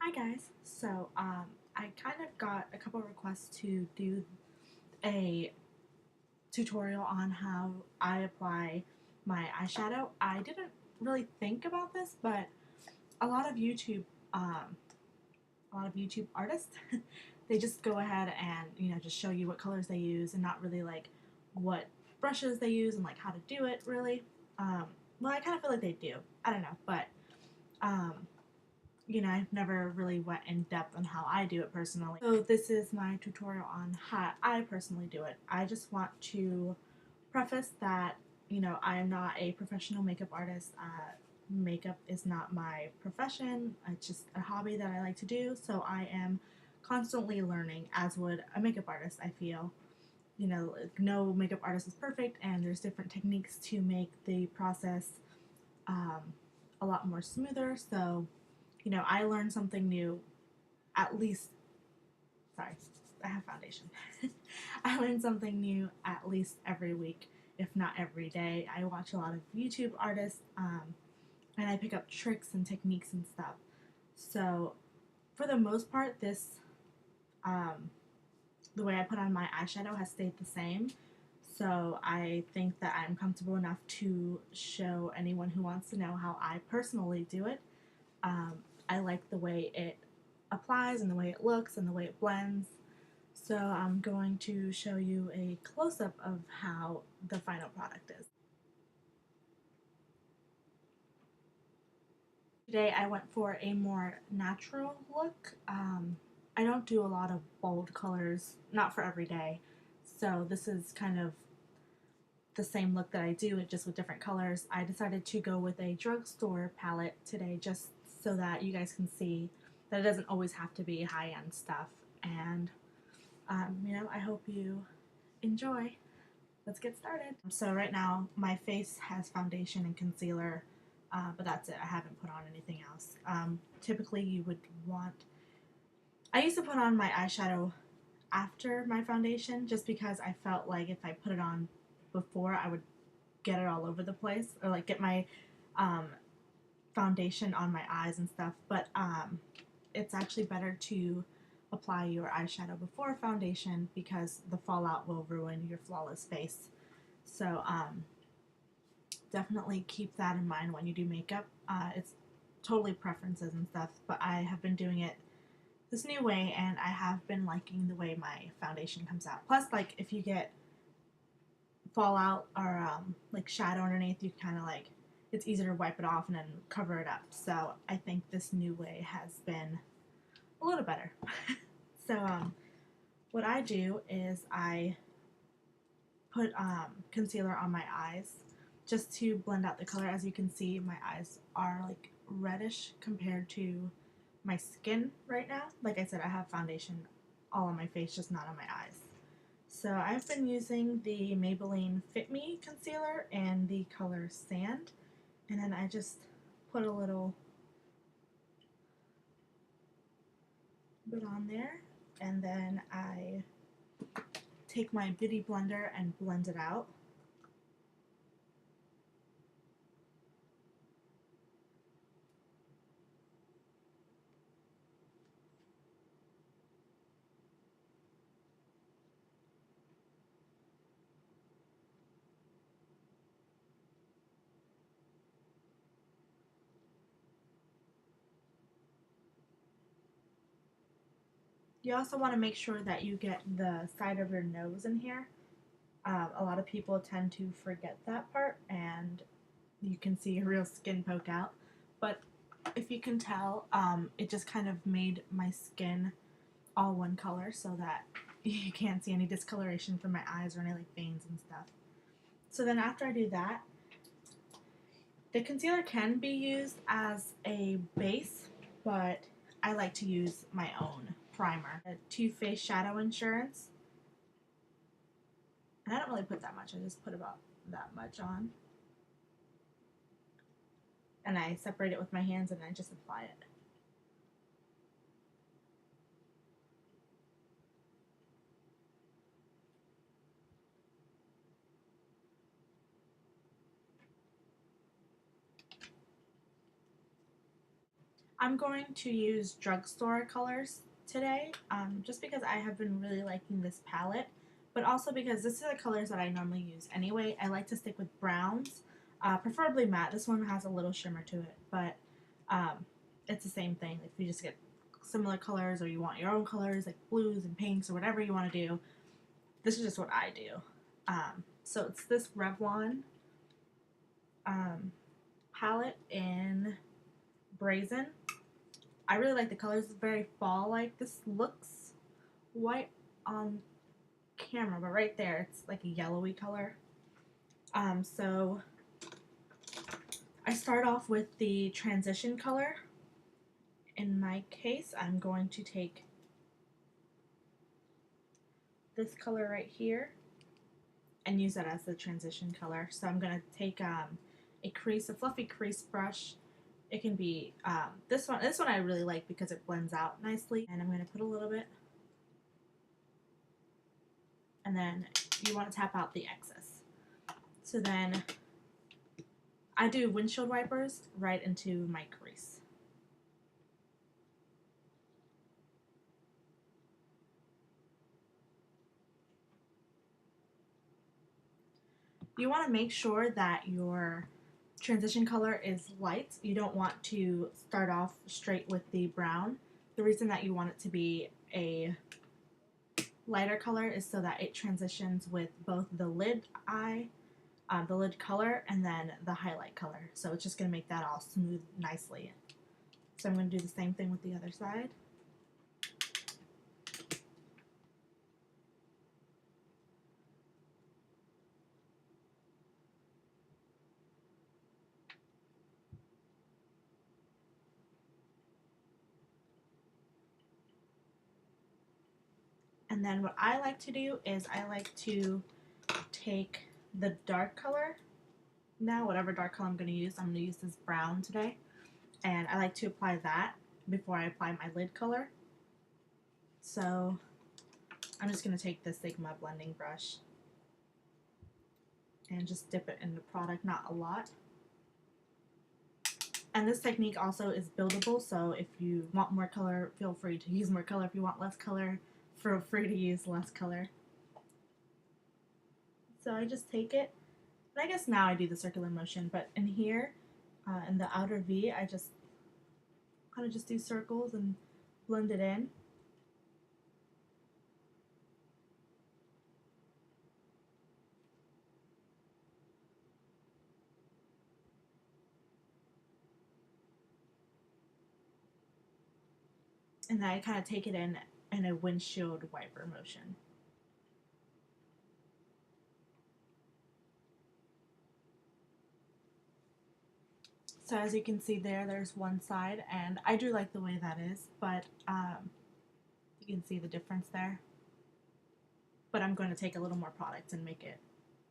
Hi guys. I kind of got a couple requests to do a tutorial on how I apply my eyeshadow. I didn't really think about this, but a lot of YouTube um, a lot of YouTube artists they just go ahead and just show you what colors they use and not really like what brushes they use and like how to do it really. Um, well, I kind of feel like they do. I don't know, but um, I've never really went in depth on how I do it personally. So this is my tutorial on how I personally do it. I just want to preface that, I am not a professional makeup artist. Makeup is not my profession. It's just a hobby that I like to do. So I am constantly learning, as would a makeup artist, I feel. No makeup artist is perfect, and there's different techniques to make the process um, a lot more smoother. So I learn something new at least, sorry, I have foundation. I learn something new at least every week, if not every day. I watch a lot of YouTube artists, and I pick up tricks and techniques and stuff. So, for the most part, um, the way I put on my eyeshadow has stayed the same. So, I think that I'm comfortable enough to show anyone who wants to know how I personally do it. Um, I like the way it applies and the way it looks and the way it blends. So I'm going to show you a close-up of how the final product is. Today I went for a more natural look. I don't do a lot of bold colors, not for every day. So this is kind of the same look that I do, just with different colors. I decided to go with a drugstore palette today just so that you guys can see that it doesn't always have to be high-end stuff. And, I hope you enjoy. Let's get started. So right now my face has foundation and concealer, but that's it. I haven't put on anything else. Typically you would want, I used to put on my eyeshadow after my foundation just because I felt like if I put it on before I would get it all over the place, or like get my um, foundation on my eyes and stuff, but it's actually better to apply your eyeshadow before foundation because the fallout will ruin your flawless face. So definitely keep that in mind when you do makeup. It's totally preferences and stuff, but I have been doing it this new way and I have been liking the way my foundation comes out. Plus, like, if you get fallout or like shadow underneath, you kind of like, it's easier to wipe it off and then cover it up. So I think this new way has been a little better. So what I do is I put concealer on my eyes just to blend out the color. As you can see, my eyes are like reddish compared to my skin right now. Like I said, I have foundation all on my face, just not on my eyes. So I've been using the Maybelline Fit Me concealer and the color Sand, and then I just put a little bit on there, and then I take my beauty blender and blend it out. You also want to make sure that you get the side of your nose in here. A lot of people tend to forget that part, and you can see real skin poke out. But if you can tell, it just kind of made my skin all one color so that you can't see any discoloration from my eyes or any like veins and stuff. So then after I do that, the concealer can be used as a base, but I like to use my own primer. A Too Faced Shadow Insurance. And I don't really put that much, I just put about that much on. And I separate it with my hands and I just apply it. I'm going to use drugstore colors today, just because I have been really liking this palette, but also because this is the colors that I normally use anyway. I like to stick with browns, preferably matte. This one has a little shimmer to it, but it's the same thing. If you just get similar colors or you want your own colors like blues and pinks or whatever you want to do, this is just what I do. So it's this Revlon um, palette in Brazen. I really like the colors. It's very fall-like. This looks white on camera, but right there it's like a yellowy color. So I start off with the transition color. In my case, I'm going to take this color right here and use that as the transition color. So I'm going to take a fluffy crease brush. It can be this one. This one I really like because it blends out nicely. And I'm going to put a little bit. And then you want to tap out the excess. So then I do windshield wipers right into my crease. You want to make sure that your transition color is light. You don't want to start off straight with the brown. The reason that you want it to be a lighter color is so that it transitions with both the lid the lid color, and then the highlight color. So it's just going to make that all smooth nicely. So I'm going to do the same thing with the other side. And then what I like to do is I like to take the dark color. Now, whatever dark color I'm going to use this brown today. And I like to apply that before I apply my lid color. So I'm just going to take the Sigma blending brush and just dip it in the product, not a lot. And this technique also is buildable, so if you want more color, feel free to use more color. If you want less color, feel free to use less color. So I just take it, and I guess now I do the circular motion, but in here, in the outer V, I just kind of just do circles and blend it in. And then I kind of take it in a windshield wiper motion. So as you can see there's one side, and I do like the way that is, but you can see the difference there. But I'm going to take a little more product and make it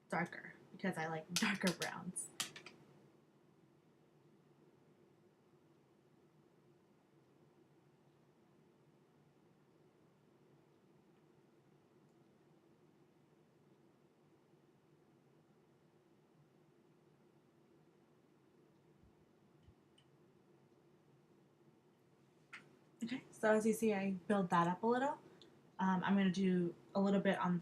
darker because I like darker browns. Okay, so as you see, I build that up a little. I'm going to do a little bit on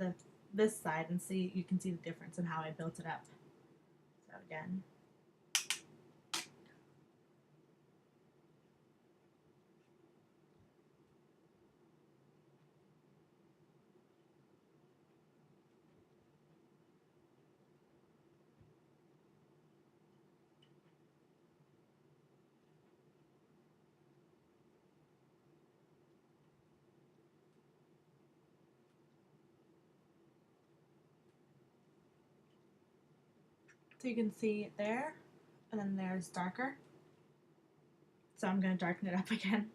this side and see, you can see the difference in how I built it up. So again. So you can see it there, and then there's darker. So I'm going to darken it up again.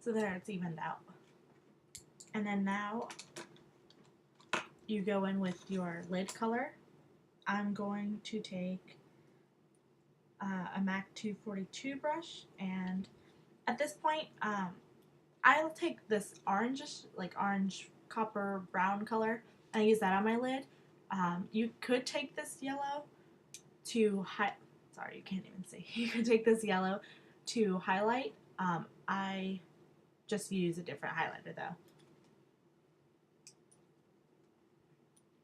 So there, it's evened out. And then now you go in with your lid color. I'm going to take a MAC 242 brush, and at this point, I'll take this orangish, like orange copper brown color, and I use that on my lid. You could take this yellow to sorry, you can't even see. You could take this yellow to highlight. I just use a different highlighter though.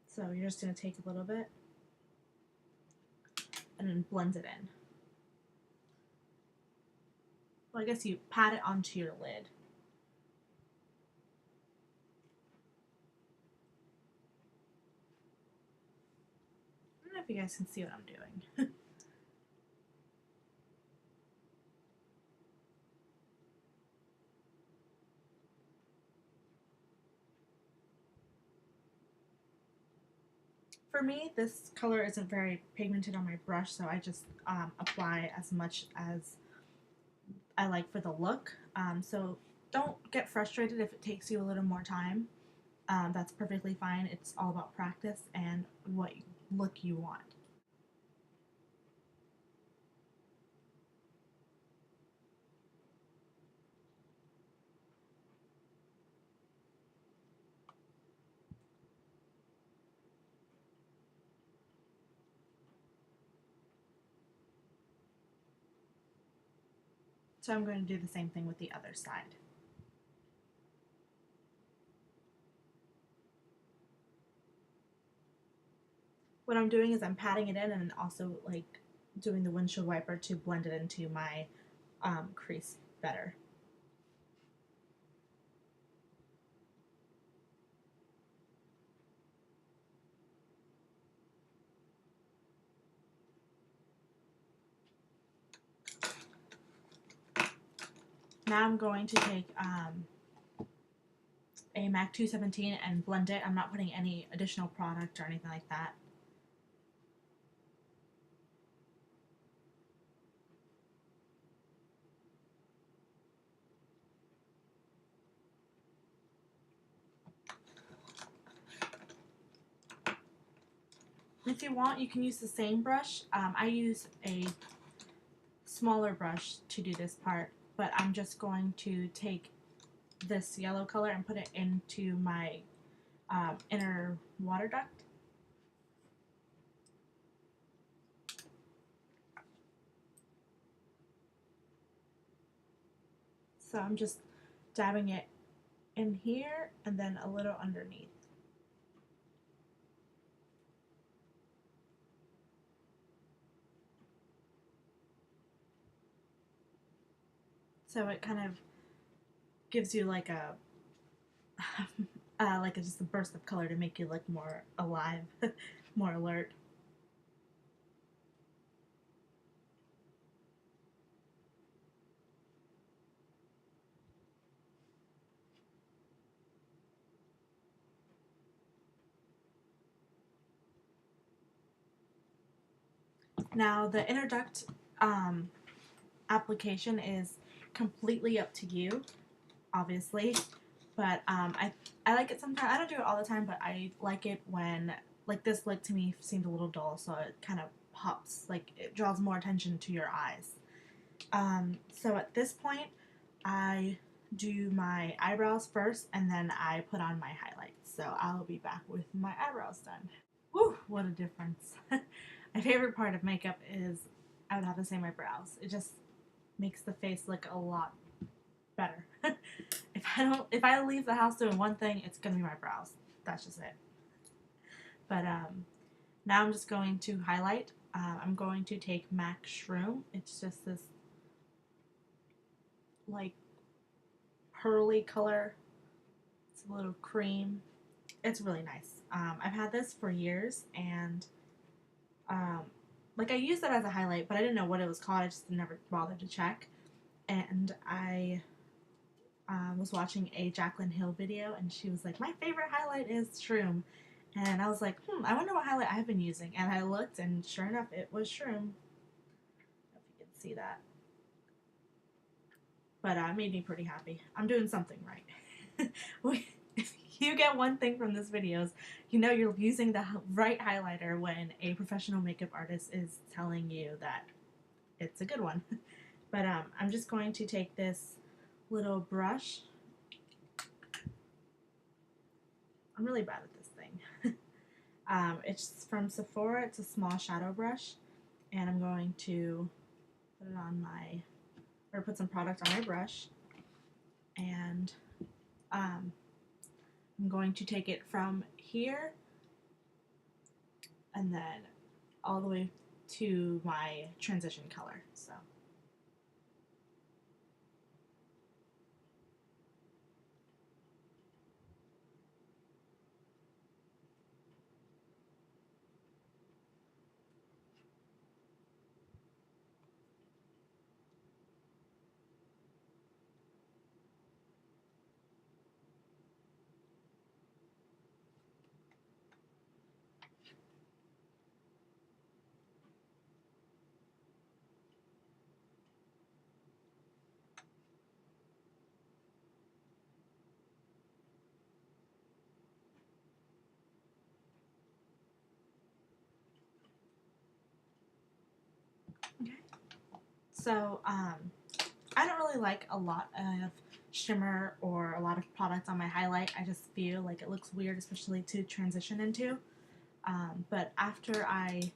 So you're just going to take a little bit and then blend it in. Well, I guess you pat it onto your lid. I don't know if you guys can see what I'm doing. For me, this color isn't very pigmented on my brush, so I just apply as much as I like for the look. So don't get frustrated if it takes you a little more time. That's perfectly fine. It's all about practice and what look you want. So I'm going to do the same thing with the other side. What I'm doing is I'm patting it in and also like doing the windshield wiper to blend it into my crease better. Now I'm going to take a MAC 217 and blend it. I'm not putting any additional product or anything like that. If you want, you can use the same brush. I use a smaller brush to do this part, but I'm just going to take this yellow color and put it into my inner water duct. So I'm just dabbing it in here and then a little underneath. So it kind of gives you like a just a burst of color to make you look more alive, more alert. Now the inner duct application is completely up to you, obviously, but I like it sometimes. I don't do it all the time, but I like it when, like, this look to me seemed a little dull, so it kind of pops, like it draws more attention to your eyes. So at this point, I do my eyebrows first, and then I put on my highlights. So I'll be back with my eyebrows done. Whew, what a difference. My favorite part of makeup is, I would have to say, my brows. It just makes the face look a lot better. If I leave the house doing one thing, it's gonna be my brows. That's just it. But now I'm just going to highlight. I'm going to take MAC Shroom. It's just this like pearly color. It's a little cream. It's really nice. I've had this for years, and like I used it as a highlight, but I didn't know what it was called. I just never bothered to check. And I was watching a Jaclyn Hill video, and she was like, my favorite highlight is Shroom. And I was like, I wonder what highlight I've been using. And I looked, and sure enough, it was Shroom. I don't know if you can see that. but it made me pretty happy. I'm doing something right. If you get one thing from this video, is you know you're using the right highlighter when a professional makeup artist is telling you that it's a good one. But I'm just going to take this little brush. I'm really bad at this thing. It's from Sephora. It's a small shadow brush, and I'm going to put it on my, or put some product on my brush, and I'm going to take it from here and then all the way to my transition color. So. Okay. So, I don't really like a lot of shimmer or a lot of products on my highlight. I just feel like it looks weird, especially to transition into. But after I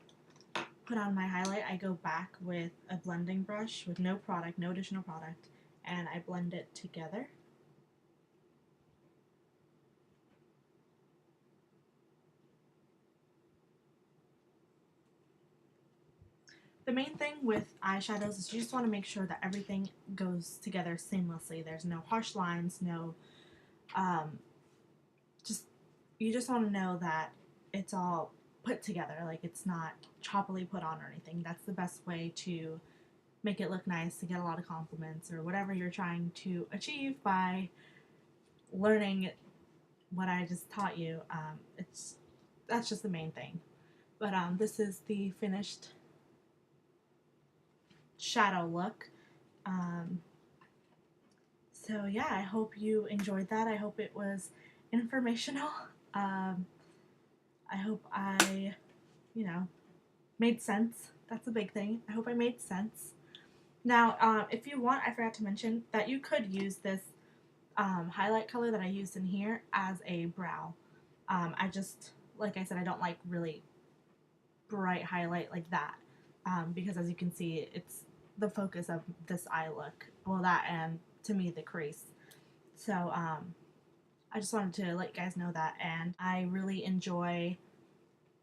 put on my highlight, I go back with a blending brush with no product, no additional product, and I blend it together. The main thing with eyeshadows is you just want to make sure that everything goes together seamlessly. There's no harsh lines, no, you just want to know that it's all put together, like it's not choppily put on or anything. That's the best way to make it look nice, to get a lot of compliments or whatever you're trying to achieve by learning what I just taught you. That's just the main thing. But this is the finished shadow look. So yeah, I hope you enjoyed that. I hope it was informational. I hope I, made sense. That's a big thing. I hope I made sense. Now, if you want, I forgot to mention that you could use this highlight color that I used in here as a brow. I just, like I said, I don't like really bright highlight like that because as you can see, it's the focus of this eye look. Well, that and to me the crease. So I just wanted to let you guys know that, and I really enjoy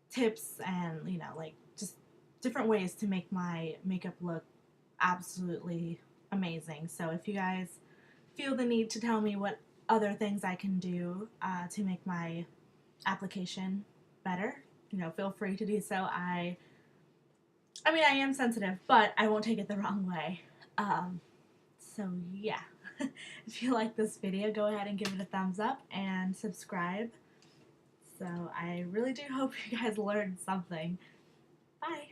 tips and like just different ways to make my makeup look absolutely amazing. So if you guys feel the need to tell me what other things I can do to make my application better, feel free to do so. I mean, I am sensitive, but I won't take it the wrong way. So yeah, if you like this video, go ahead and give it a thumbs up and subscribe. So I really do hope you guys learned something. Bye!